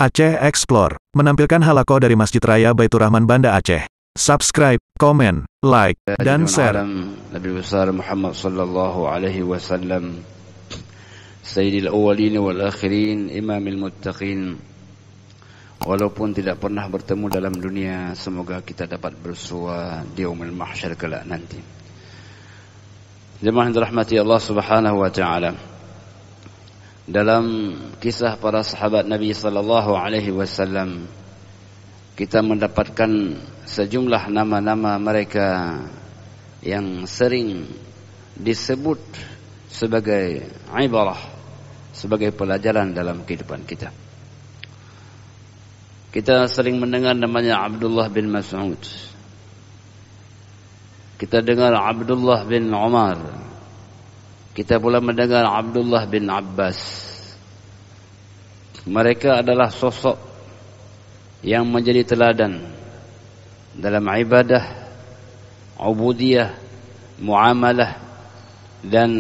Aceh Explore menampilkan halaqah dari Masjid Raya Baitur Rahman Banda Aceh. Subscribe, komen, like, dan share. Nabi besar Muhammad sallallahu alaihi wasallam, Sayyidil awwalin wal akhirin, imamil muttaqin. Walaupun tidak pernah bertemu dalam dunia, semoga kita dapat bersua di yaumil mahsyar kelak nanti. Jemaah yang dirahmati Allah Subhanahu wa taala. Dalam kisah para sahabat Nabi sallallahu alaihi wasallam, kita mendapatkan sejumlah nama-nama mereka yang sering disebut sebagai ibarah, sebagai pelajaran dalam kehidupan kita. Kita sering mendengar namanya Abdullah bin Mas'ud. Kita dengar Abdullah bin Umar. Kita pula mendengar Abdullah bin Abbas. Mereka adalah sosok yang menjadi teladan dalam ibadah, ubudiyah, muamalah, dan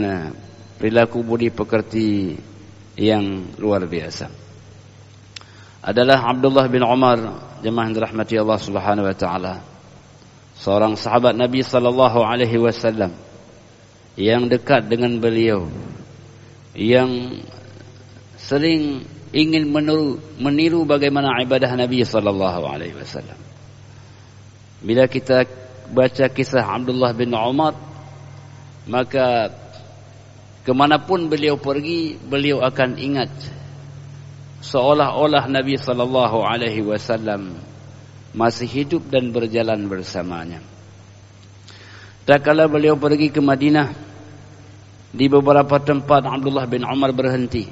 perilaku budi pekerti yang luar biasa. Adalah Abdullah bin Umar, jemaah yang dirahmati Allah Subhanahu wa taala, seorang sahabat Nabi sallallahu alaihi wasallam yang dekat dengan beliau, yang sering ingin meniru bagaimana ibadah Nabi sallallahu alaihi wasallam. Bila kita baca kisah Abdullah bin Umar, maka kemanapun beliau pergi, beliau akan ingat seolah-olah Nabi sallallahu alaihi wasallam masih hidup dan berjalan bersamanya. Tak kala beliau pergi ke Madinah, di beberapa tempat Abdullah bin Umar berhenti.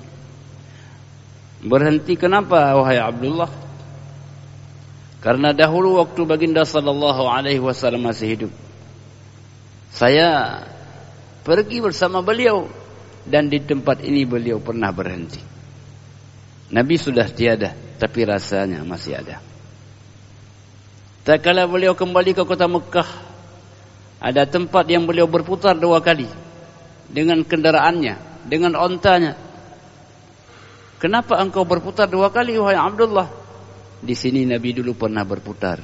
Berhenti kenapa wahai Abdullah? Karena dahulu waktu baginda sallallahu alaihi wasallam masih hidup, saya pergi bersama beliau dan di tempat ini beliau pernah berhenti. Nabi sudah tiada, tapi rasanya masih ada. Tak kala beliau kembali ke kota Mekah, ada tempat yang beliau berputar 2 kali dengan kendaraannya, dengan ontanya. Kenapa engkau berputar 2 kali wahai Abdullah? Di sini Nabi dulu pernah berputar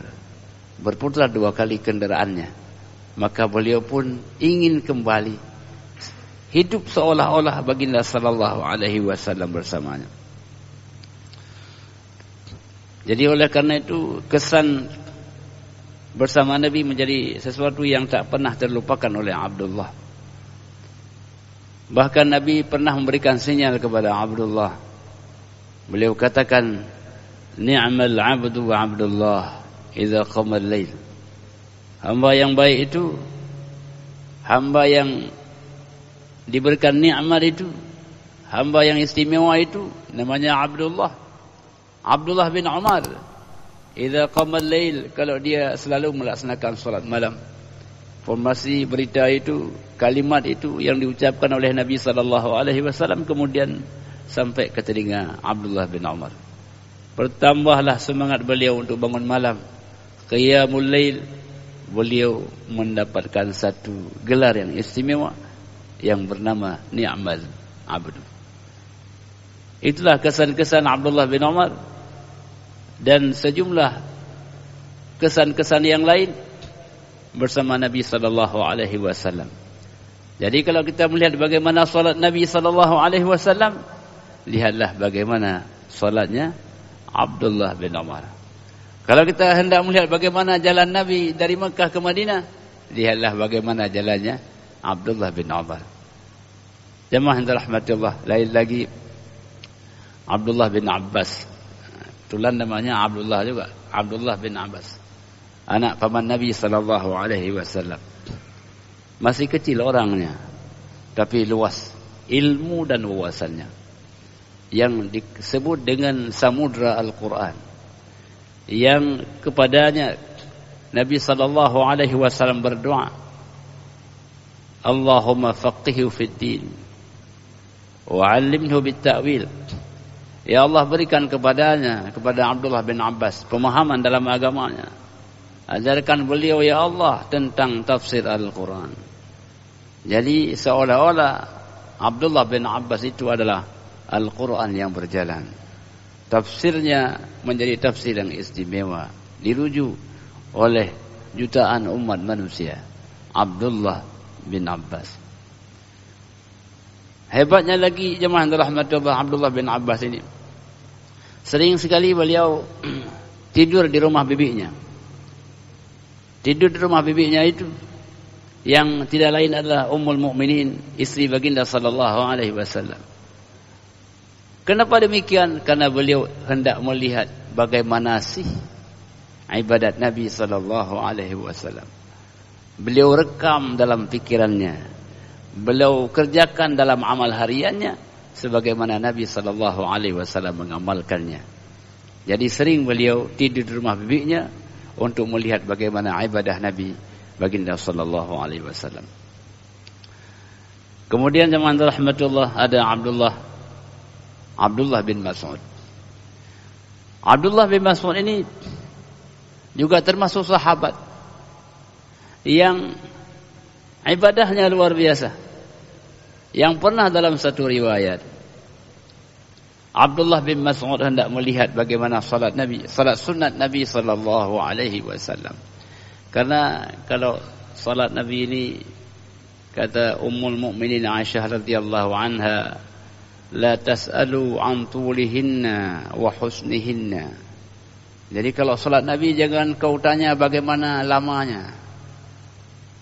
2 kali kendaraannya. Maka beliau pun ingin kembali hidup seolah-olah baginda sallallahu alaihi wasallam bersamanya. Jadi oleh karena itu kesan bersama Nabi menjadi sesuatu yang tak pernah terlupakan oleh Abdullah. Bahkan Nabi pernah memberikan sinyal kepada Abdullah. Beliau katakan, ni'mal 'abdu wa 'abdullah idza qama al-lail. Hamba yang baik itu, hamba yang diberikan nikmat itu, hamba yang istimewa itu namanya Abdullah. Abdullah bin Umar, idza qama al-lail, kalau dia selalu melaksanakan salat malam. Formasi berita itu, kalimat itu yang diucapkan oleh Nabi sallallahu alaihi wasallam kemudian sampai ke telinga Abdullah bin Umar. Bertambahlah semangat beliau untuk bangun malam, qiyamul lail. Beliau mendapatkan satu gelar yang istimewa yang bernama ni'mal abdu. Itulah kesan-kesan Abdullah bin Umar dan sejumlah kesan-kesan yang lain bersama Nabi sallallahu alaihi wasallam. Jadi kalau kita melihat bagaimana salat Nabi sallallahu alaihi wasallam, lihatlah bagaimana salatnya Abdullah bin Umar. Kalau kita hendak melihat bagaimana jalan Nabi dari Mekah ke Madinah, lihatlah bagaimana jalannya Abdullah bin Umar. Jemaah yang dirahmati Allah, lain lagi Abdullah bin Abbas. Tulan namanya Abdullah juga, Abdullah bin Abbas, anak paman Nabi sallallahu alaihi wasallam. Masih kecil orangnya, tapi luas ilmu dan wawasannya, yang disebut dengan samudra Al-Quran, yang kepadanya Nabi sallallahu alaihi wasallam berdoa, Allahumma faqihhu fid din wa 'allimhu bit ta'wil. Ya Allah, berikan kepadanya, kepada Abdullah bin Abbas, pemahaman dalam agamanya. Ajarkan beliau ya Allah tentang tafsir Al-Quran. Jadi seolah-olah Abdullah bin Abbas itu adalah Al-Quran yang berjalan. tafsirnya menjadi tafsir yang istimewa, dirujuk oleh jutaan umat manusia, Abdullah bin Abbas. Hebatnya lagi jemaah rahmatullah, Abdullah bin Abbas ini sering sekali beliau tidur di rumah bibinya. Tidur di rumah bibinya itu yang tidak lain adalah Ummul Mukminin, istri baginda sallallahu alaihi wasallam. Kenapa demikian? Karena beliau hendak melihat bagaimana sih ibadat Nabi sallallahu alaihi wasallam. Beliau rekam dalam pikirannya. Beliau kerjakan dalam amal hariannya sebagaimana Nabi sallallahu alaihi wasallam mengamalkannya. Jadi sering beliau tidur di rumah bibinya untuk melihat bagaimana ibadah Nabi baginda sallallahu alaihi wasallam. Kemudian jemaah rahmatullah, ada Abdullah bin Mas'ud. Abdullah bin Mas'ud ini juga termasuk sahabat yang ibadahnya luar biasa. Yang pernah dalam satu riwayat Abdullah bin Mas'ud hendak melihat bagaimana salat sunat Nabi sallallahu alaihi wasallam. Karena kalau salat Nabi ini, kata Ummul Mukminin Aisyah radhiyallahu anha, la tas'alu an tulihinna wa husnihinna. Jadi kalau salat Nabi jangan kau tanya bagaimana lamanya.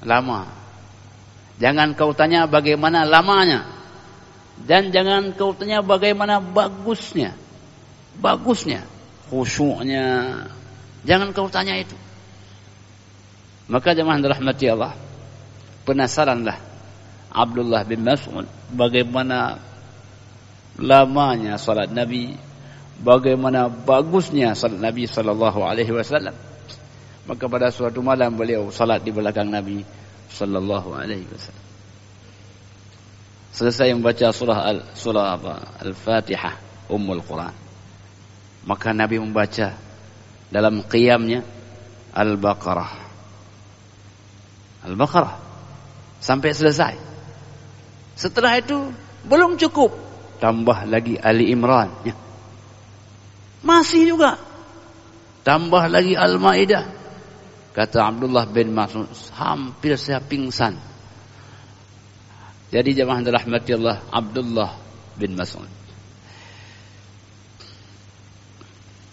Lama. Jangan kau tanya bagaimana lamanya. Dan jangan kau tanya bagaimana bagusnya. Bagusnya, khusyuknya. Jangan kau tanya itu. Maka jemaah rahmati Allah, penasaranlah Abdullah bin Mas'ud bagaimana lamanya salat Nabi, bagaimana bagusnya salat Nabi sallallahu alaihi wasallam. Maka pada suatu malam beliau salat di belakang Nabi sallallahu alaihi wasallam. Selesai membaca surah Al-Fatihah, Ummul Quran. Maka Nabi membaca dalam qiyamnya Al-Baqarah sampai selesai. Setelah itu belum cukup, tambah lagi Ali Imran ya. Masih juga tambah lagi Al-Maidah. Kata Abdullah bin Mas'ud, hampir saya pingsan. Jadi jemaah rahmati Allah, Abdullah bin Mas'ud,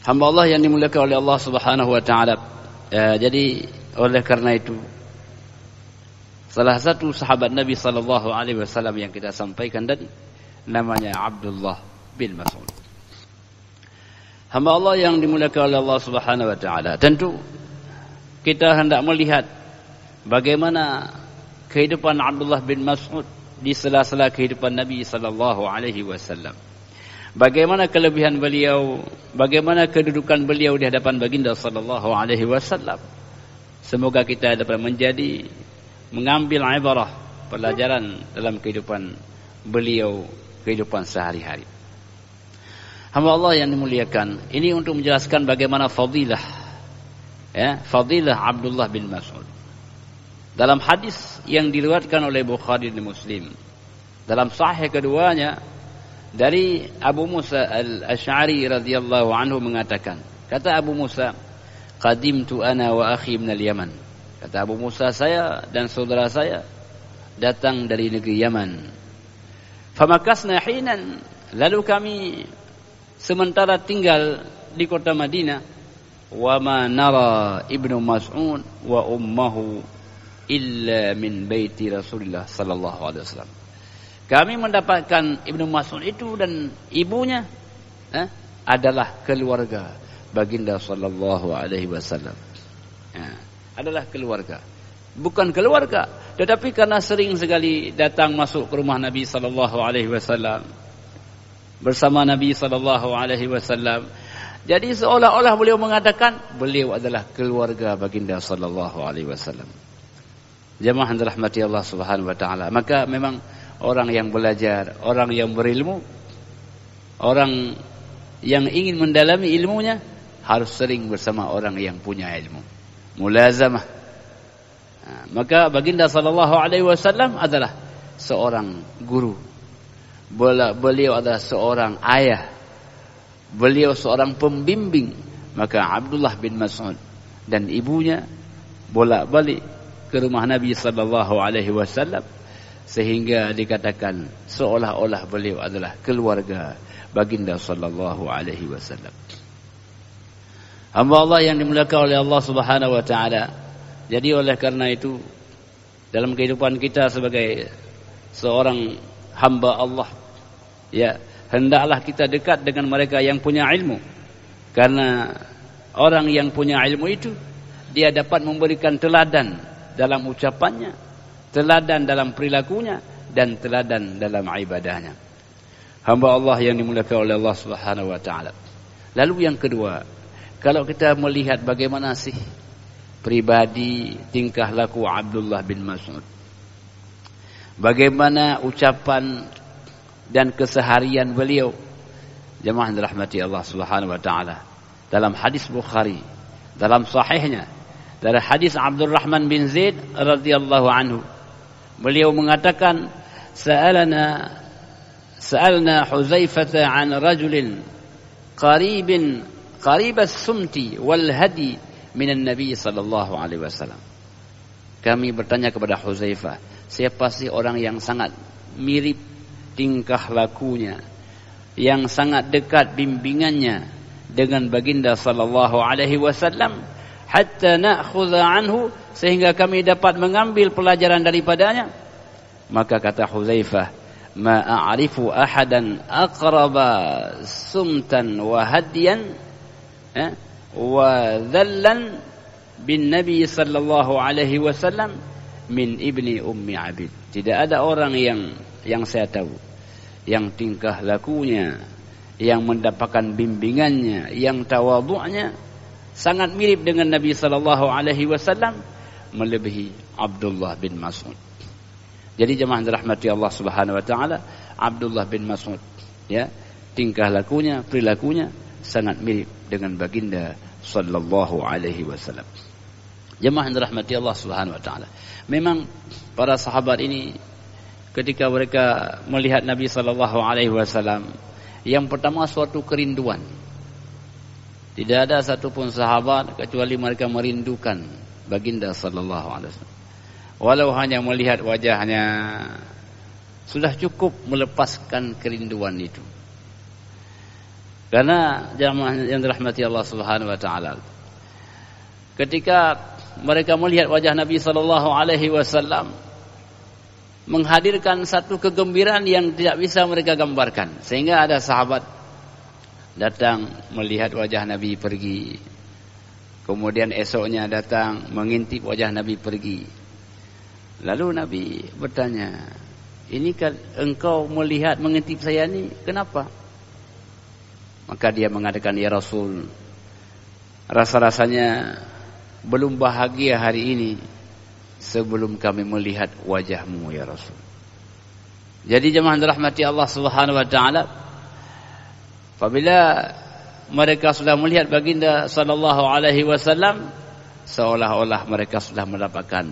hamba Allah yang dimuliakan oleh Allah Subhanahu wa taala. Jadi oleh karena itu salah satu sahabat Nabi sallallahu alaihi wasallam yang kita sampaikan tadi namanya Abdullah bin Mas'ud. Hamba Allah yang dimuliakan oleh Allah Subhanahu wa taala. Tentu kita hendak melihat bagaimana kehidupan Abdullah bin Mas'ud di sela-sela kehidupan Nabi sallallahu alaihi wasallam. Bagaimana kelebihan beliau, bagaimana kedudukan beliau di hadapan baginda sallallahu alaihi wasallam. Semoga kita dapat mengambil ibarah, pelajaran dalam kehidupan beliau, kehidupan sehari-hari. Hamba Allah yang dimuliakan, ini untuk menjelaskan bagaimana fadilah Abdullah bin Mas'ud. Dalam hadis yang diriwayatkan oleh Bukhari dan Muslim, dalam sahih keduanya dari Abu Musa al-Asy'ari radhiyallahu anhu mengatakan, kata Abu Musa, qadimtu ana wa akhi min al-Yaman. Kata Abu Musa, saya dan saudara saya datang dari negeri Yaman. Famakasna hinan, lalu kami sementara tinggal di kota Madinah. Wa ma nara Ibnu Mas'ud wa ummuhu illa min baiti Rasulullah sallallahu alaihi wasallam. Kami mendapatkan Ibnu Mas'ud itu dan ibunya adalah keluarga baginda sallallahu alaihi wasallam. Adalah keluarga. Bukan keluarga, tetapi karena sering sekali datang masuk ke rumah Nabi sallallahu alaihi wasallam bersama Nabi sallallahu alaihi wasallam. Jadi seolah-olah beliau mengatakan beliau adalah keluarga baginda sallallahu alaihi wasallam. Jemaah yang dirahmati Allah Subhanahu wa taala. Maka memang orang yang belajar, orang yang berilmu, orang yang ingin mendalami ilmunya harus sering bersama orang yang punya ilmu. Mulazamah. Maka baginda sallallahu alaihi wasallam adalah seorang guru. Beliau adalah seorang ayah beliau seorang pembimbing. Maka Abdullah bin Mas'ud dan ibunya bolak-balik ke rumah Nabi sallallahu alaihi wasallam, sehingga dikatakan seolah-olah beliau adalah keluarga baginda sallallahu alaihi wasallam. Hamba Allah yang dimuliakan oleh Allah Subhanahu wa taala. Jadi oleh karena itu, dalam kehidupan kita sebagai seorang hamba Allah, ya, hendaklah kita dekat dengan mereka yang punya ilmu. Karena orang yang punya ilmu itu, dia dapat memberikan teladan dalam ucapannya, teladan dalam perilakunya, dan teladan dalam ibadahnya. Hamba Allah yang dimuliakan oleh Allah Subhanahu wa taala. Lalu yang kedua, kalau kita melihat bagaimana sih pribadi tingkah laku Abdullah bin Mas'ud, bagaimana ucapan dan keseharian beliau, jemaah dirahmati Allah Subhanahu wa taala, dalam hadis Bukhari, dalam sahihnya, dari hadis Abdurrahman bin Zaid radhiyallahu anhu, beliau mengatakan, sa'alna Huzaifah an rajulin qarib as-sumti wal hadi minan Nabi sallallahu alaihi wasallam. Kami bertanya kepada Huzaifah, siapa sih orang yang sangat mirip tingkah lakunya, yang sangat dekat bimbingannya dengan baginda sallallahu alaihi wasallam, hatta na'khudha anhu, sehingga kami dapat mengambil pelajaran daripadanya. Maka kata Huzaifah, ma a'rifu ahadan aqraba sumtan wa hadiyan wa dhallan bin Nabi sallallahu alaihi wasallam min ibni ummi Abid. Tidak ada orang yang saya tahu yang tingkah lakunya, yang mendapatkan bimbingannya, yang tawadhu'nya sangat mirip dengan Nabi sallallahu alaihi wasallam melebihi Abdullah bin Mas'ud. Jadi jemaah dirahmati Allah Subhanahu wa taala, Abdullah bin Mas'ud, ya, tingkah lakunya, perilakunya sangat mirip dengan baginda sallallahu alaihi wasallam. Jemaah dirahmati Allah Subhanahu wa taala. Memang para sahabat ini ketika mereka melihat Nabi sallallahu alaihi wasallam, yang pertama suatu kerinduan. Tidak ada satupun sahabat kecuali mereka merindukan baginda sallallahu alaihi wasallam. Walau hanya melihat wajahnya sudah cukup melepaskan kerinduan itu. Karena jamaah yang dirahmati Allah Subhanahu wa taala, ketika mereka melihat wajah Nabi sallallahu alaihi wasallam, menghadirkan satu kegembiraan yang tidak bisa mereka gambarkan. Sehingga ada sahabat datang melihat wajah Nabi pergi, kemudian esoknya datang mengintip wajah Nabi pergi. Lalu Nabi bertanya, ini kan engkau melihat mengintip saya ni, kenapa? Maka dia mengatakan, ya Rasul, rasa-rasanya belum bahagia hari ini sebelum kami melihat wajahmu ya Rasul. Jadi jemaah dirahmati Allah Subhanahu wa taala, apabila mereka sudah melihat baginda sallallahu alaihi wasallam, seolah-olah mereka sudah mendapatkan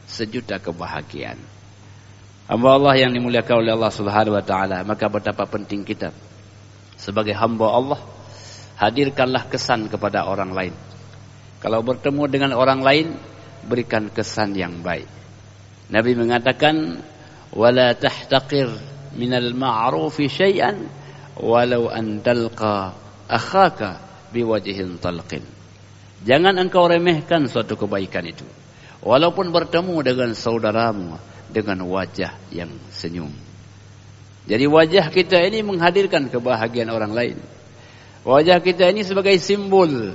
sejuta kebahagiaan. Hamba Allah yang dimuliakan oleh Allah Subhanahu wa taala, maka betapa penting kita sebagai hamba Allah, hadirkanlah kesan kepada orang lain. Kalau bertemu dengan orang lain, berikan kesan yang baik. Nabi mengatakan, wala tahtaqir minal ma'rufi syai'an walau an talqa akhaka biwajhin talqin. Jangan engkau remehkan suatu kebaikan itu, walaupun bertemu dengan saudaramu dengan wajah yang senyum. Jadi wajah kita ini menghadirkan kebahagiaan orang lain. Wajah kita ini sebagai simbol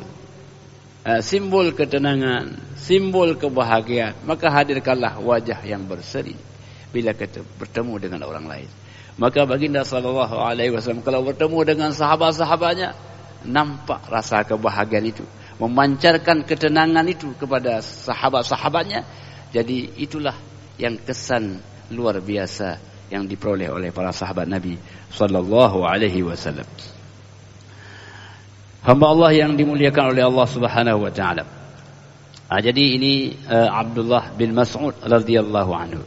ketenangan, simbol kebahagiaan. Maka hadirkanlah wajah yang berseri bila kita bertemu dengan orang lain. Maka baginda sallallahu alaihi wasallam kalau bertemu dengan sahabat-sahabatnya, nampak rasa kebahagiaan itu, memancarkan ketenangan itu kepada sahabat-sahabatnya. Jadi itulah yang kesan luar biasa yang diperoleh oleh para sahabat Nabi sallallahu alaihi wasallam. Hamba Allah yang dimuliakan oleh Allah Subhanahu wa taala. Jadi ini Abdullah bin Mas'ud radhiyallahu anhu.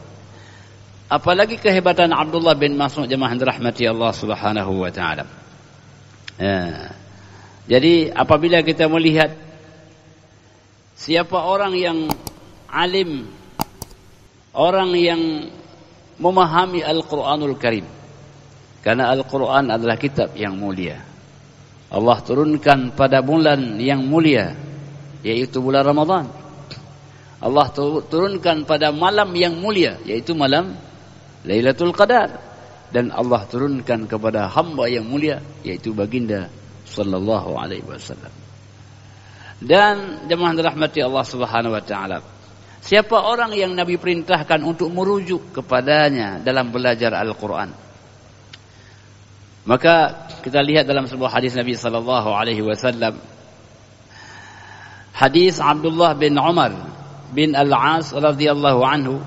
Apalagi kehebatan Abdullah bin Mas'ud, jemaah dirahmati Allah Subhanahu wa taala. Ya. Jadi apabila kita melihat siapa orang yang alim, orang yang memahami Al-Quranul Karim, karena Al-Quran adalah kitab yang mulia. Allah turunkan pada bulan yang mulia, yaitu bulan Ramadan. Allah turunkan pada malam yang mulia, yaitu malam Lailatul Qadar. Dan Allah turunkan kepada hamba yang mulia, yaitu baginda sallallahu alaihi wasallam. Dan jemaah dirahmati Allah Subhanahu wa taala, siapa orang yang Nabi perintahkan untuk merujuk kepadanya dalam belajar Al-Quran, maka kita lihat dalam sebuah hadis Nabi sallallahu alaihi wasallam, hadis Abdullah bin Umar bin Al-As radhiyallahu anhu,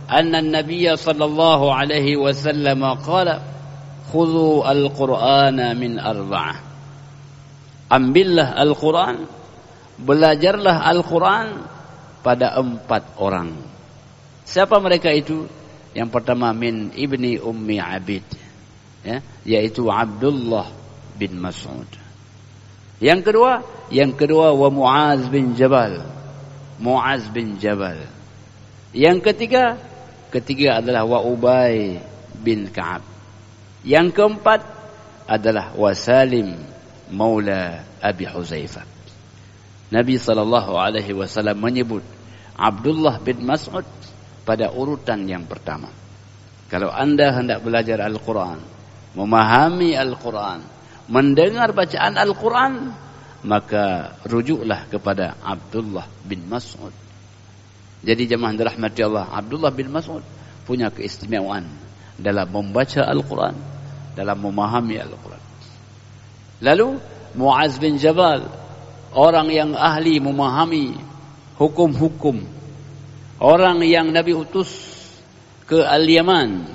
anna an-nabiy sallallahu alaihi wasallam qala khudhu al-Qur'ana min arba'ah. Ambillah Al-Quran, belajarlah Al-Quran pada 4 orang. Siapa mereka itu? Yang pertama min ibni ummi abid, ya, yaitu Abdullah bin Mas'ud. Yang kedua wa Muaz bin Jabal. Muaz bin Jabal. Yang ketiga adalah wa Ubay bin Ka'ab. Yang keempat adalah wa Salim maula Abi Huzaifah. Nabi sallallahu alaihi wasallam menyebut Abdullah bin Mas'ud pada urutan yang pertama. Kalau Anda hendak belajar Al-Quran, memahami Al-Quran, mendengar bacaan Al-Quran, maka rujuklah kepada Abdullah bin Mas'ud. Jadi jemaah dirahmati Allah, Abdullah bin Mas'ud punya keistimewaan dalam membaca Al-Quran, dalam memahami Al-Quran. Lalu Muaz bin Jabal, orang yang ahli memahami hukum-hukum, orang yang Nabi utus ke Al-Yaman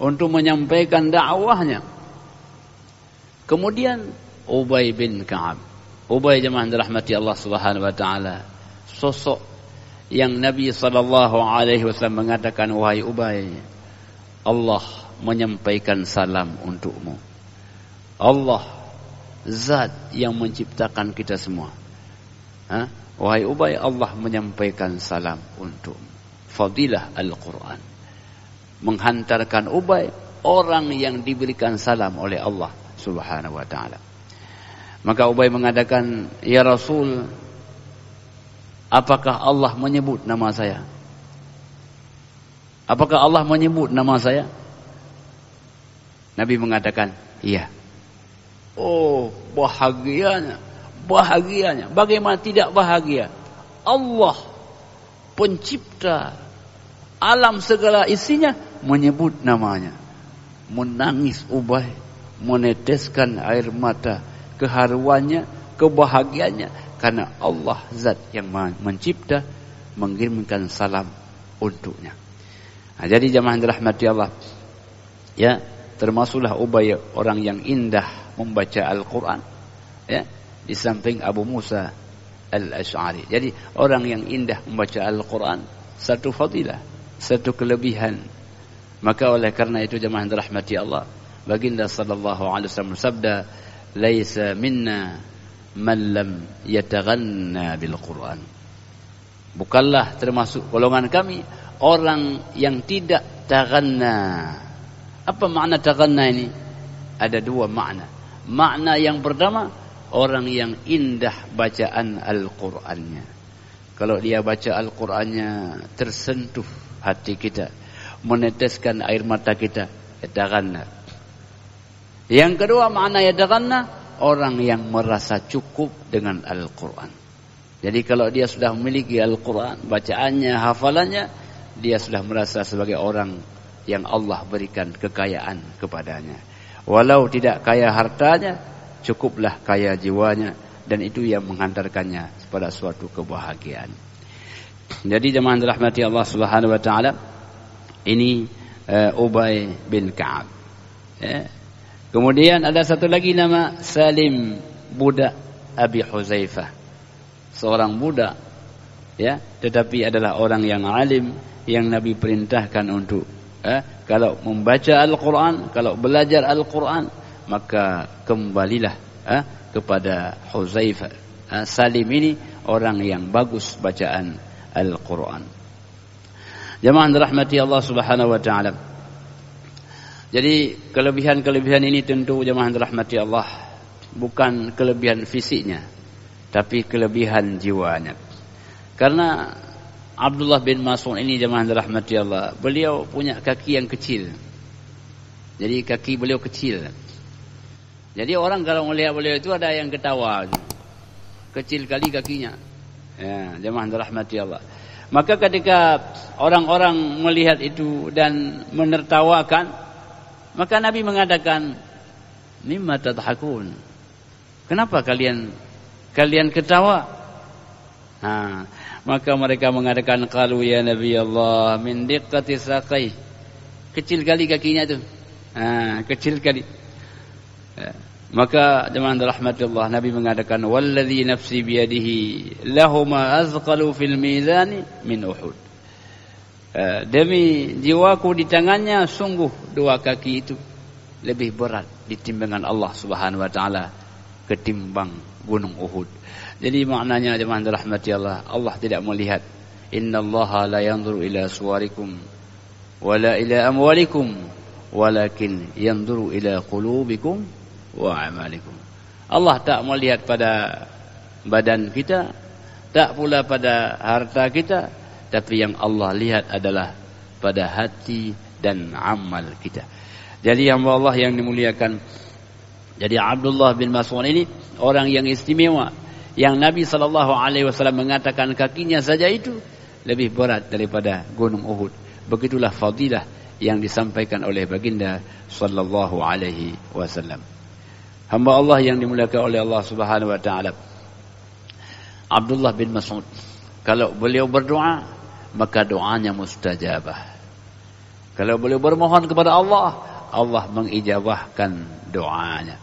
untuk menyampaikan dakwahnya. Kemudian Ubay bin Ka'ab. Ubay jemaah dirahmati Allah Subhanahu wa taala, sosok yang Nabi sallallahu alaihi wasallam mengatakan, wahai Ubay, Allah menyampaikan salam untukmu. Allah zat yang menciptakan kita semua. Wahai Ubay, Allah menyampaikan salam untukmu. Fadilah Al-Quran. Menghantarkan Ubay, orang yang diberikan salam oleh Allah Subhanahu wa ta'ala. Maka Ubay mengatakan, ya Rasul, apakah Allah menyebut nama saya? Apakah Allah menyebut nama saya? Nabi mengatakan, iya. Oh, bahagianya. Bagaimana tidak bahagia? Allah, pencipta alam segala isinya, menyebut namanya. Menangis Ubay, meneteskan air mata, keharuannya, kebahagiaannya, karena Allah zat yang mencipta mengirimkan salam untuknya. Nah, jadi jemaah dirahmati Allah, ya, termasuklah Ubay orang yang indah membaca Al-Quran, ya, di samping Abu Musa Al-Asy'ari. Jadi orang yang indah membaca Al-Quran satu fadilah, satu kelebihan. Maka oleh karena itu jemaah dirahmati Allah, baginda sallallahu alaihi wasallam bersabda, laisa minna man lam yataghanna bil Quran. Bukanlah termasuk golongan kami orang yang tidak taghanna. Apa makna taghanna ini? Ada 2 makna. Makna yang pertama, orang yang indah bacaan Al-Qur'annya. Kalau dia baca Al-Qur'annya tersentuh hati kita, meneteskan air mata kita, yataghanna. Yang kedua makna yataghanna, orang yang merasa cukup dengan Al-Quran. Jadi kalau dia sudah memiliki Al-Quran, bacaannya, hafalannya, dia sudah merasa sebagai orang yang Allah berikan kekayaan kepadanya. Walau tidak kaya hartanya, cukuplah kaya jiwanya, dan itu yang menghantarkannya pada suatu kebahagiaan. Jadi jemaah dirahmati Allah Subhanahu wa taala, ini Ubay bin Ka'ab. Ya. Kemudian ada satu lagi nama Salim, budak Abi Huzaifah. Seorang budak, ya, tetapi adalah orang yang alim, yang Nabi perintahkan untuk kalau membaca Al-Quran, kalau belajar Al-Quran, maka kembalilah kepada Huzaifah. Salim ini orang yang bagus bacaan Al-Quran. Jemaah dirahmati Allah Subhanahu wa taala. Jadi kelebihan-kelebihan ini tentu jemaah dirahmati Allah bukan kelebihan fisiknya, tapi kelebihan jiwanya. Karena Abdullah bin Mas'ud ini jemaah dirahmati Allah, beliau punya kaki yang kecil. Jadi kaki beliau kecil. Jadi orang kalau melihat beliau itu ada yang ketawa. Kecil kali kakinya. Ya, jemaah dirahmati Allah. Maka ketika orang-orang melihat itu dan menertawakan, maka Nabi mengatakan, "Mimma tadhakun?" Kenapa kalian ketawa? Maka mereka mengatakan, qalu ya Nabi Allah min diqqati saqai. Kecil kali kakinya itu. Kecil kali. Maka jemaah rahmatullah, Nabi mengatakan, walladzi nafsi biyadihi lahuma azqalu fil mizani min Uhud. Demi jiwaku di tangannya, sungguh dua kaki itu lebih berat di timbangan Allah Subhanahu wa taala ketimbang gunung Uhud. Jadi maknanya jemaah rahmati Allah, Allah tidak melihat. Innallaha la yanzuru ila suwarikum wala ila amwalikum walakin yanzuru ila qulubikum wa amalikum. Allah tak melihat pada badan kita, tak pula pada harta kita, tapi yang Allah lihat adalah pada hati dan amal kita. Jadi hamba Allah yang dimuliakan, jadi Abdullah bin Mas'ud ini orang yang istimewa, yang Nabi SAW mengatakan kakinya saja itu lebih berat daripada gunung Uhud. Begitulah fadilah yang disampaikan oleh baginda sallallahu alaihi wasallam. Hamba Allah yang dimuliakan oleh Allah Subhanahu wa taala, Abdullah bin Mas'ud, kalau beliau berdoa, maka doanya mustajabah. Kalau beliau bermohon kepada Allah, Allah mengijabahkan doanya.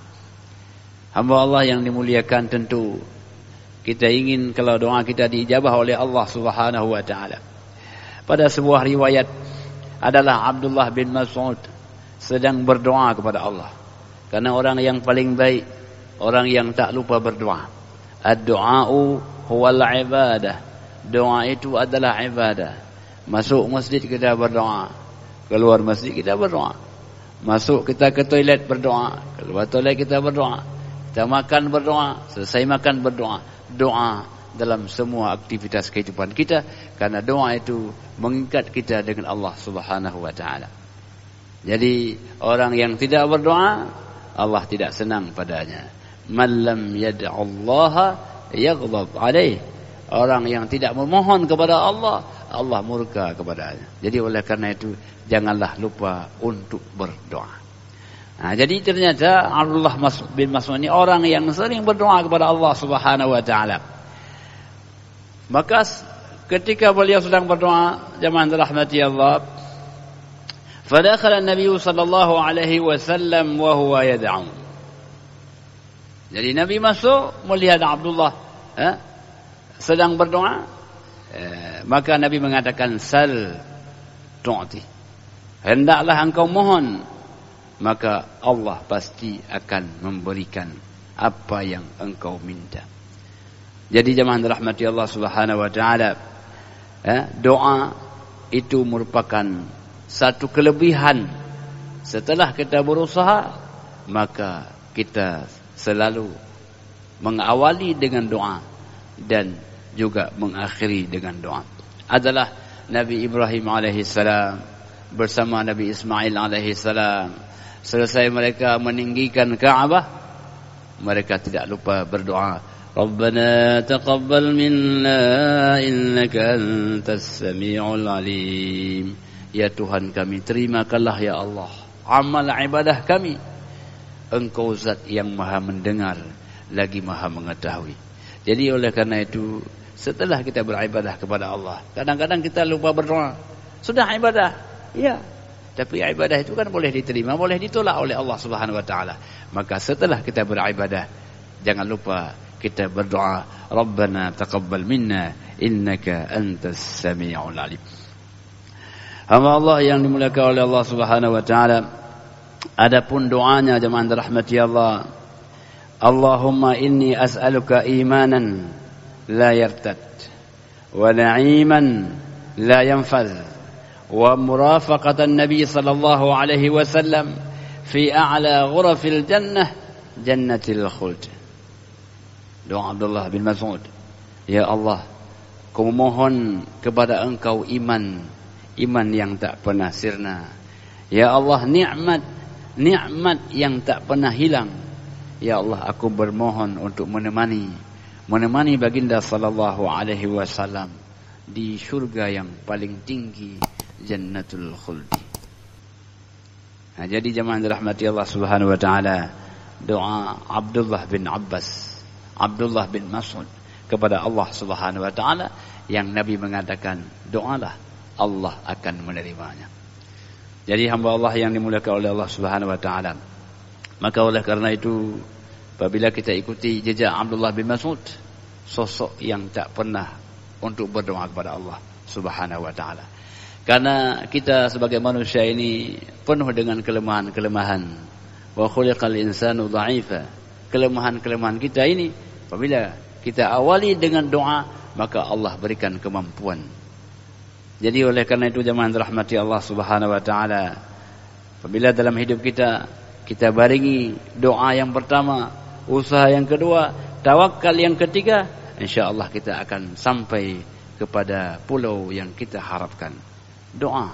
Hamba Allah yang dimuliakan, tentu kita ingin kalau doa kita diijabah oleh Allah Subhanahu wa taala. Pada sebuah riwayat adalah Abdullah bin Mas'ud sedang berdoa kepada Allah. Karena orang yang paling baik, orang yang tak lupa berdoa. Ad-du'a'u huwal ibadah. Doa itu adalah ibadah. Masuk masjid kita berdoa, keluar masjid kita berdoa. Masuk kita ke toilet berdoa, keluar toilet kita berdoa. Kita makan berdoa, selesai makan berdoa. Doa dalam semua aktivitas kehidupan kita, karena doa itu mengikat kita dengan Allah Subhanahu wa taala. Jadi orang yang tidak berdoa, Allah tidak senang padanya. Man lam yad'allaha yaghdab alaih. Orang yang tidak memohon kepada Allah, Allah murka kepadanya. Jadi oleh karena itu janganlah lupa untuk berdoa. Jadi ternyata Abdullah bin Mas'ud ini orang yang sering berdoa kepada Allah Subhanahu wa taala. Maka ketika beliau sedang berdoa, jemaah rahmati Allah, fadakhala an-nabiy sallallahu alaihi wasallam wa huwa yad'u. Jadi Nabi masuk melihat Abdullah sedang berdoa, maka Nabi mengatakan, sal tu'ti. Hendaklah engkau mohon, maka Allah pasti akan memberikan apa yang engkau minta. Jadi jemaah rahmati Allah Subhanahu wa taala, doa itu merupakan satu kelebihan. Setelah kita berusaha, maka kita selalu mengawali dengan doa dan juga mengakhiri dengan doa. Adalah Nabi Ibrahim alaihissalam bersama Nabi Ismail alaihissalam. Selesai mereka meninggikan Ka'bah, mereka tidak lupa berdoa, Rabbana taqabbal minna innaka antas sami'ul alim. Ya Tuhan kami, terimakanlah ya Allah amal ibadah kami. Engkau zat yang maha mendengar lagi maha mengetahui. Jadi oleh karena itu, setelah kita beribadah kepada Allah, kadang-kadang kita lupa berdoa. Sudah ibadah, ya, tapi ibadah itu kan boleh diterima, boleh ditolak oleh Allah Subhanahu wa taala. Maka setelah kita beribadah, jangan lupa kita berdoa, Rabbana taqabbal minna innaka antas sami'ul alim. Hamba Allah yang dimuliakan oleh Allah Subhanahu wa taala, adapun doanya jemaah rahmati Allah, Allahumma inni as'aluka imanan la yartad wa na'iman la yanfaz wa murafaqatan nabi sallallahu alaihi wasallam fi a'la ghurafil jannah jannatil khuld. Doa Abdullah bin Mas'ud, ya Allah, ku memohon kepada Engkau iman yang tak pernah sirna. Ya Allah, nikmat yang tak pernah hilang. Ya Allah, aku bermohon untuk menemani baginda sallallahu alaihi wasallam di syurga yang paling tinggi, jannatul khuldi. Nah, jadi jemaah dirahmati Allah Subhanahu wa taala, doa Abdullah bin Abbas, Abdullah bin Mas'ud kepada Allah Subhanahu wa taala yang Nabi mengatakan, doalah, Allah akan menerimanya. Jadi hamba Allah yang dimuliakan oleh Allah Subhanahu wa taala, maka oleh karena itu apabila kita ikuti jejak Abdullah bin Mas'ud, sosok yang tak pernah untuk berdoa kepada Allah Subhanahu wa taala. Karena kita sebagai manusia ini penuh dengan kelemahan-kelemahan. Wa khuliqal insanu dha'ifa. Kelemahan-kelemahan kita ini apabila kita awali dengan doa, maka Allah berikan kemampuan. Jadi oleh karena itu jemaah rahmati Allah Subhanahu wa taala, apabila dalam hidup kita baringi doa yang pertama, usaha yang kedua, tawakal yang ketiga, insyaallah kita akan sampai kepada pulau yang kita harapkan. Doa.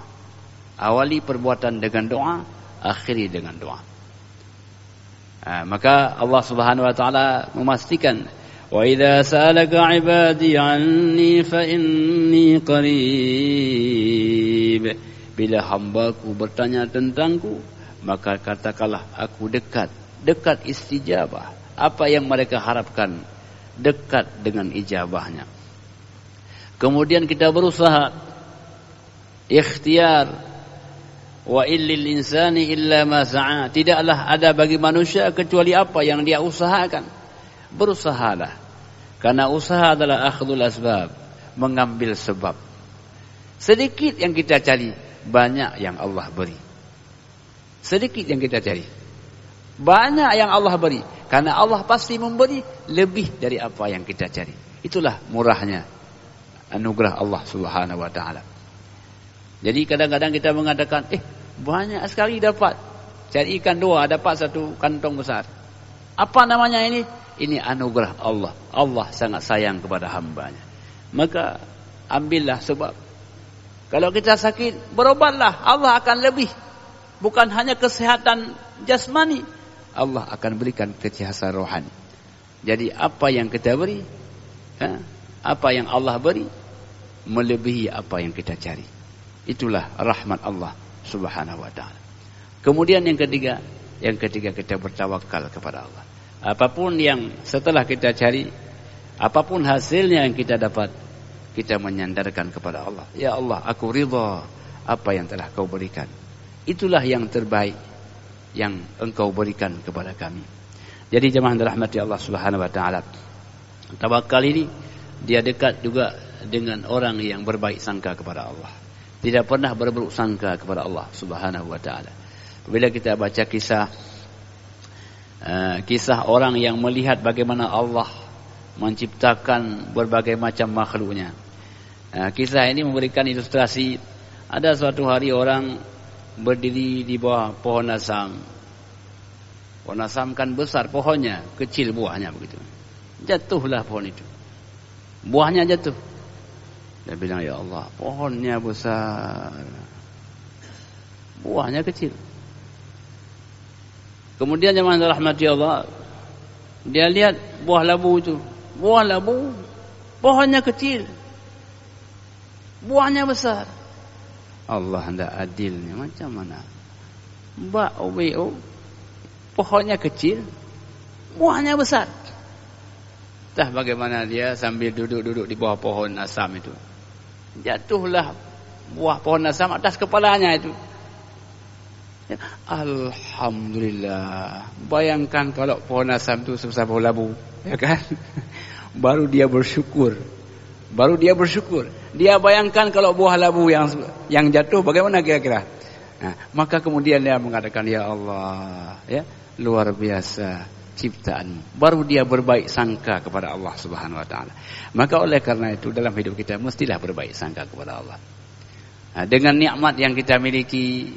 Awali perbuatan dengan doa, akhiri dengan doa. Maka Allah Subhanahu wa taala memastikan, wa idza sa'alaka 'ibadi 'anni fa inni qarib. Bila hambaku bertanya tentangku, maka katakanlah aku dekat istijabah. Apa yang mereka harapkan, dekat dengan ijabahnya. Kemudian kita berusaha ikhtiar, wa illil insani illa ma sa'a. Tidaklah ada bagi manusia kecuali apa yang dia usahakan. Berusahalah, karena usaha adalah akhdul asbab, mengambil sebab. Sedikit yang kita cari, banyak yang Allah beri. Sedikit yang kita cari, banyak yang Allah beri, karena Allah pasti memberi lebih dari apa yang kita cari. Itulah murahnya anugerah Allah Subhanahu wa taala. Jadi kadang-kadang kita mengatakan, banyak sekali dapat. Cari ikan 2, dapat 1 kantong besar. Apa namanya ini? Ini anugerah Allah. Allah sangat sayang kepada hambanya. Maka ambillah sebab. Kalau kita sakit, berobatlah. Allah akan lebih. Bukan hanya kesehatan jasmani, Allah akan berikan kesehatan rohani. Jadi apa yang kita beri, apa yang Allah beri, melebihi apa yang kita cari. Itulah rahmat Allah Subhanahu wa taala. Kemudian yang ketiga kita bertawakal kepada Allah. Apapun yang setelah kita cari, apapun hasilnya yang kita dapat, kita menyandarkan kepada Allah. Ya Allah, aku ridha apa yang telah Kau berikan. Itulah yang terbaik yang Engkau berikan kepada kami. Jadi jemaah dirahmati Allah Subhanahu wa taala, tawakal ini dia dekat juga dengan orang yang berbaik sangka kepada Allah. Tidak pernah berburuk sangka kepada Allah Subhanahu wa taala. Bila kita baca kisah orang yang melihat bagaimana Allah menciptakan berbagai macam makhluknya. Kisah ini memberikan ilustrasi. Ada suatu hari orang berdiri di bawah pohon asam. Pohon asam kan besar pohonnya, kecil buahnya begitu. Jatuhlah pohon itu. Buahnya jatuh. Dia bilang, ya Allah, pohonnya besar, buahnya kecil. Kemudian jemaah rahmati Allah, dia lihat buah labu itu. Buah labu, pohonnya kecil, buahnya besar. Allah hendak adilnya macam mana? Pohonnya kecil, buahnya besar. Entah bagaimana dia sambil duduk-duduk di bawah pohon asam itu, jatuhlah buah pohon asam atas kepalanya itu. Ya, alhamdulillah. Bayangkan kalau pohon asam itu sebesar pohon labu, ya kan? Baru dia bersyukur. Dia bayangkan kalau buah labu yang jatuh bagaimana kira-kira? Nah, maka kemudian dia mengatakan, ya Allah, ya, luar biasa ciptaanmu. Baru dia berbaik sangka kepada Allah Subhanahu wa taala. Maka oleh karena itu dalam hidup kita mestilah berbaik sangka kepada Allah. Nah, dengan nikmat yang kita miliki,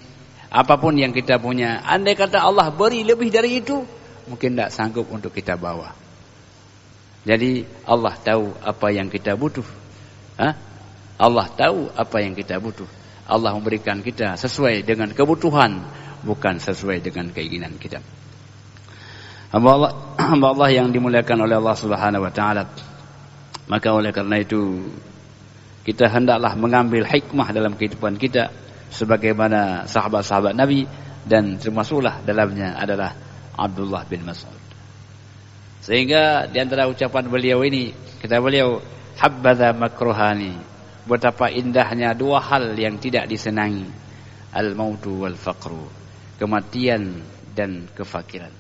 apapun yang kita punya, andai kata Allah beri lebih dari itu, mungkin tidak sanggup untuk kita bawa. Jadi Allah tahu apa yang kita butuh. Allah tahu apa yang kita butuh. Allah memberikan kita sesuai dengan kebutuhan, bukan sesuai dengan keinginan kita. Hamba Allah yang dimuliakan oleh Allah Subhanahu wa taala. Maka oleh karena itu kita hendaklah mengambil hikmah dalam kehidupan kita sebagaimana sahabat-sahabat Nabi, dan termasuklah dalamnya adalah Abdullah bin Mas'ud. Sehingga di antara ucapan beliau ini, kata beliau, habbaza makruhani, betapa indahnya dua hal yang tidak disenangi, al-mautu wal faqru, kematian dan kefakiran.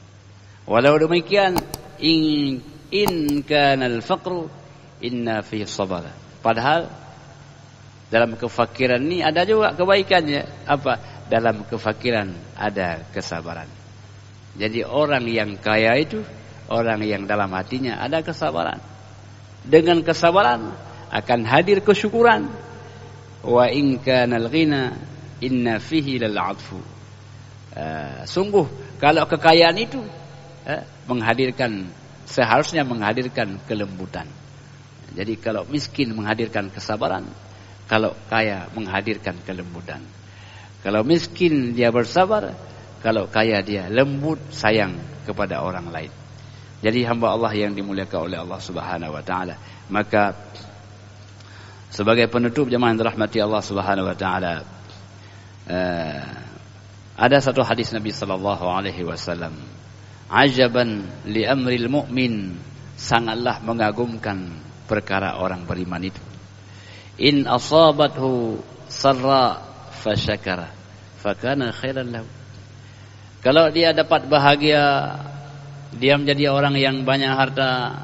Walau demikian, in kana al-faqru inna fi sabar. Padahal dalam kefakiran ini ada juga kebaikannya. Apa? Dalam kefakiran ada kesabaran. Jadi orang yang kaya itu orang yang dalam hatinya ada kesabaran. Dengan kesabaran akan hadir kesyukuran. Wa in kana al-ghina inna fihi lal-'atfu. Sungguh kalau kekayaan itu seharusnya menghadirkan kelembutan. Jadi kalau miskin menghadirkan kesabaran, kalau kaya menghadirkan kelembutan. Kalau miskin dia bersabar, kalau kaya dia lembut sayang kepada orang lain. Jadi hamba Allah yang dimuliakan oleh Allah Subhanahu wa taala, maka sebagai penutup jemaah yang dirahmati Allah Subhanahu wa taala, ada satu hadis Nabi sallallahu alaihi wasallam, ajaban li amril mu'min, sangatlah mengagumkan perkara orang beriman itu. In asabathu sarra fasyakara fakana khairan lahu. Kalau dia dapat bahagia, dia menjadi orang yang banyak harta,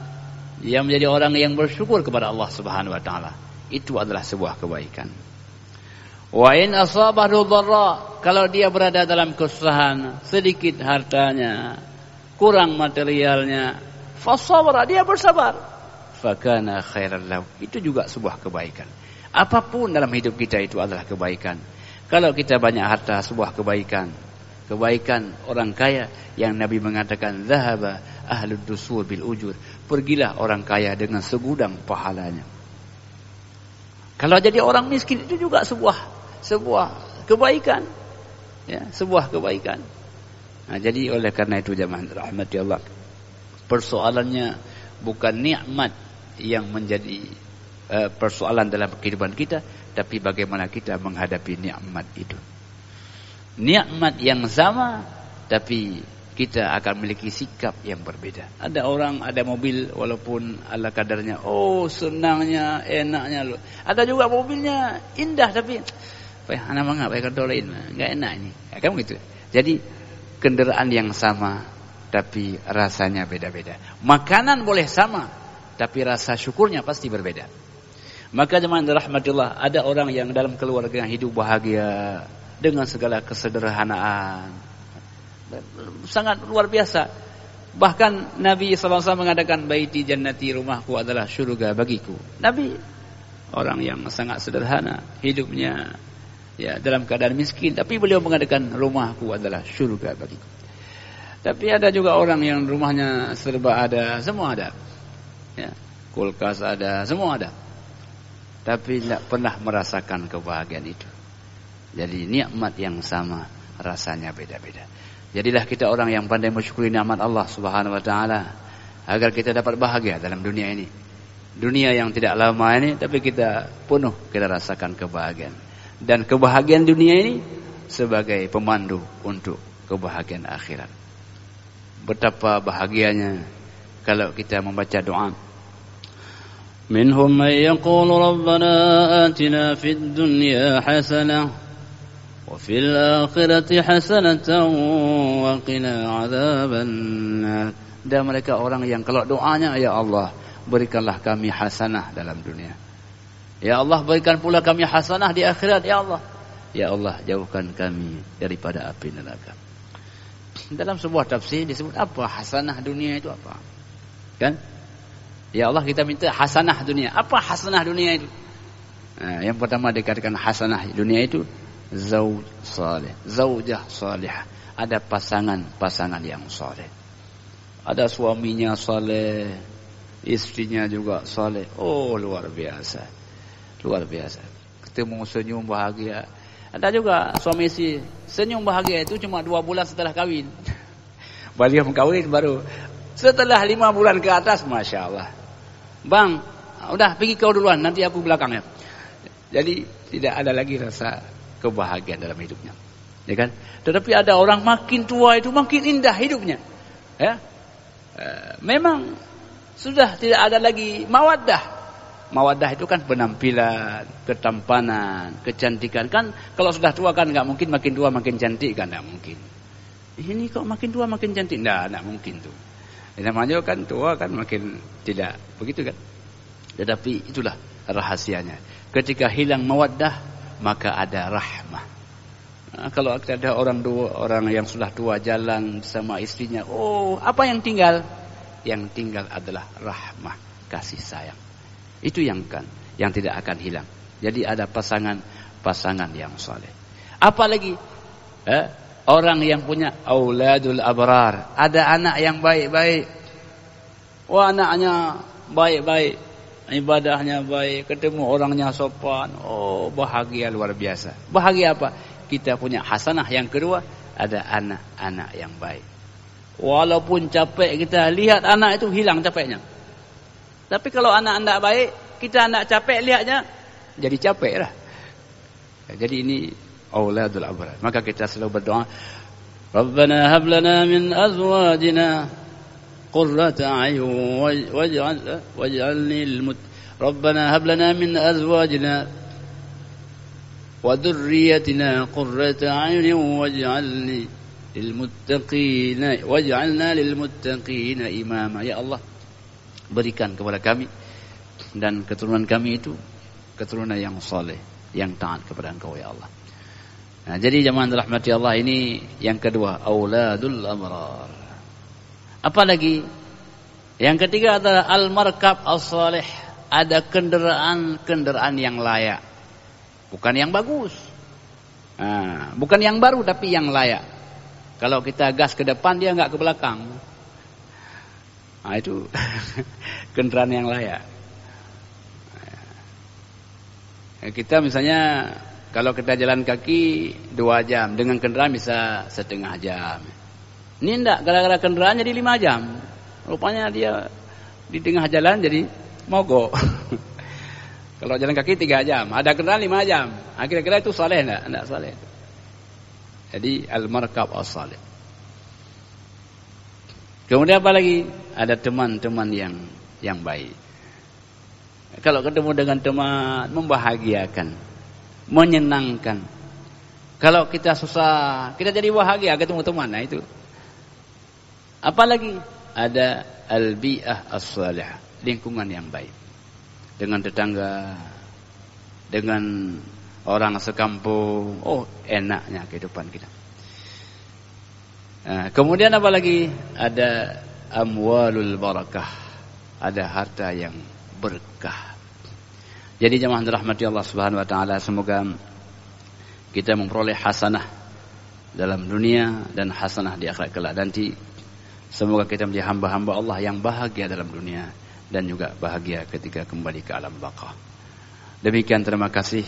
dia menjadi orang yang bersyukur kepada Allah Subhanahu wa taala, itu adalah sebuah kebaikan. Wa in asabahu dharra, kalau dia berada dalam kesusahan, sedikit hartanya, kurang materialnya, fasabara, dia bersabar, fakana khairan lahu, itu juga sebuah kebaikan. Apapun dalam hidup kita itu adalah kebaikan. Kalau kita banyak harta, sebuah kebaikan. Kebaikan orang kaya yang Nabi mengatakan zahaba ahlud dusur bil ujur, pergilah orang kaya dengan segudang pahalanya. Kalau jadi orang miskin itu juga sebuah kebaikan, ya, sebuah kebaikan. Nah, jadi oleh karena itu jemaah rahmati Allah, persoalannya bukan nikmat yang menjadi persoalan dalam kehidupan kita, tapi bagaimana kita menghadapi nikmat itu. Nikmat yang sama, tapi kita akan memiliki sikap yang berbeda. Ada orang ada mobil walaupun ala kadarnya, oh senangnya, enaknya loh. Ada juga mobilnya indah tapi anak mengapa kontrolin, enggak enak ini. Ya, kamu gitu. Jadi kendaraan yang sama tapi rasanya beda-beda. Makanan boleh sama tapi rasa syukurnya pasti berbeda. Maka jemaah rahmatillah, ada orang yang dalam keluarga hidup bahagia dengan segala kesederhanaan, sangat luar biasa. Bahkan Nabi SAW mengatakan, baiti jannati, rumahku adalah syurga bagiku. Nabi orang yang sangat sederhana hidupnya, ya, dalam keadaan miskin, tapi beliau mengatakan rumahku adalah syurga bagiku. Tapi ada juga orang yang rumahnya serba ada, semua ada, ya, kulkas ada, semua ada, tapi tidak pernah merasakan kebahagiaan itu. Jadi nikmat yang sama rasanya beda-beda. Jadilah kita orang yang pandai mensyukuri nikmat Allah Subhanahu wa taala agar kita dapat bahagia dalam dunia ini. Dunia yang tidak lama ini, tapi kita rasakan kebahagiaan. Dan kebahagiaan dunia ini sebagai pemandu untuk kebahagiaan akhirat. Betapa bahagianya kalau kita membaca doa. Minhum man yaqulu rabbana atina fid dunya hasanah wa fil akhirati hasanatan wa qina adzabannar. Dan mereka orang yang kalau doanya, ya Allah, berikanlah kami hasanah dalam dunia. Ya Allah, berikan pula kami hasanah di akhirat, ya Allah. Ya Allah, jauhkan kami daripada api neraka. Dalam sebuah tafsir disebut apa hasanah dunia itu apa? Kan? Ya Allah, kita minta hasanah dunia. Apa hasanah dunia itu? Nah, yang pertama dikatakan hasanah dunia itu zauj salih, zaujah salihah. Ada pasangan yang saleh. Ada suaminya saleh, istrinya juga saleh. Oh, luar biasa. Luar biasa. Ketemu senyum bahagia. Ada juga suami istri senyum bahagia itu cuma 2 bulan setelah kawin. Beliau kawin baru setelah 5 bulan ke atas, Masya Allah. Bang, udah pergi kau duluan, nanti aku belakangnya. Jadi tidak ada lagi rasa kebahagiaan dalam hidupnya, ya kan? Tetapi ada orang makin tua itu makin indah hidupnya, ya. Memang sudah tidak ada lagi mawaddah. Mawaddah itu kan penampilan, ketampanan, kecantikan. Kan kalau sudah tua kan nggak mungkin makin tua makin cantik, kan nggak mungkin. Ini kok makin tua makin cantik, nggak mungkin tuh. Namanya kan tua kan makin tidak begitu kan. Tetapi itulah rahasianya. Ketika hilang mawaddah, maka ada rahmah. Nah, kalau ada orang yang sudah tua jalan sama istrinya, oh, apa yang tinggal? Yang tinggal adalah rahmah, kasih sayang. Itu yang tidak akan hilang. Jadi ada pasangan yang saleh. Apalagi orang yang punya auladul abrar, ada anak yang baik-baik. Wah, anaknya baik-baik, ibadahnya baik, ketemu orangnya sopan. Oh, bahagia luar biasa. Bahagia apa? Kita punya hasanah. Yang kedua, ada anak-anak yang baik. Walaupun capek kita lihat anak itu hilang capeknya. Tapi kalau anak-anak baik, kita anak capek lihatnya jadi capek lah. Jadi ini auladul abrar. Maka kita selalu berdoa, Rabbana hab lana min azwajina qurrata a'yun waj'alni Rabbana hab lana min azwajina wa dhurriyyatina qurrata a'yun waj'alna lilmuttaqina imama. Ya Allah, berikan kepada kami dan keturunan kami itu keturunan yang saleh, yang taat kepada Engkau ya Allah. Nah, jadi jemaah rahmati Allah, ini yang kedua, auladul amrar. Apalagi yang ketiga adalah al-markab as-salih. Ada kendaraan yang layak, bukan yang bagus. Nah, bukan yang baru tapi yang layak. Kalau kita gas ke depan, dia enggak ke belakang. Nah, itu kendaraan yang layak. Kita misalnya kalau kita jalan kaki 2 jam, dengan kendaraan bisa setengah jam. Ini enggak, gara-gara kendaraan jadi 5 jam. Rupanya dia di tengah jalan jadi mogok. Kalau jalan kaki 3 jam, ada kendaraan 5 jam. Kira-kira itu saleh enggak? Enggak saleh. Jadi al-markab as-salih. Kemudian apa lagi? Ada teman-teman yang baik. Kalau ketemu dengan teman, membahagiakan, menyenangkan. Kalau kita susah, kita jadi bahagia ketemu teman. Nah itu. Apalagi ada al-bi'ah as-salihah, lingkungan yang baik. Dengan tetangga, dengan orang sekampung, oh enaknya kehidupan kita. Nah, kemudian apa lagi? Ada amwalul barakah, ada harta yang berkah. Jadi jemaah dirahmati Allah Subhanahu wa taala, semoga kita memperoleh hasanah dalam dunia dan hasanah di akhirat kelak nanti. Semoga kita menjadi hamba-hamba Allah yang bahagia dalam dunia dan juga bahagia ketika kembali ke alam baqah. Demikian, terima kasih.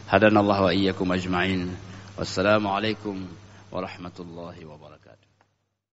Hadanallahu wa iyyakum ajma'in. Wassalamualaikum warahmatullahi wabarakatuh.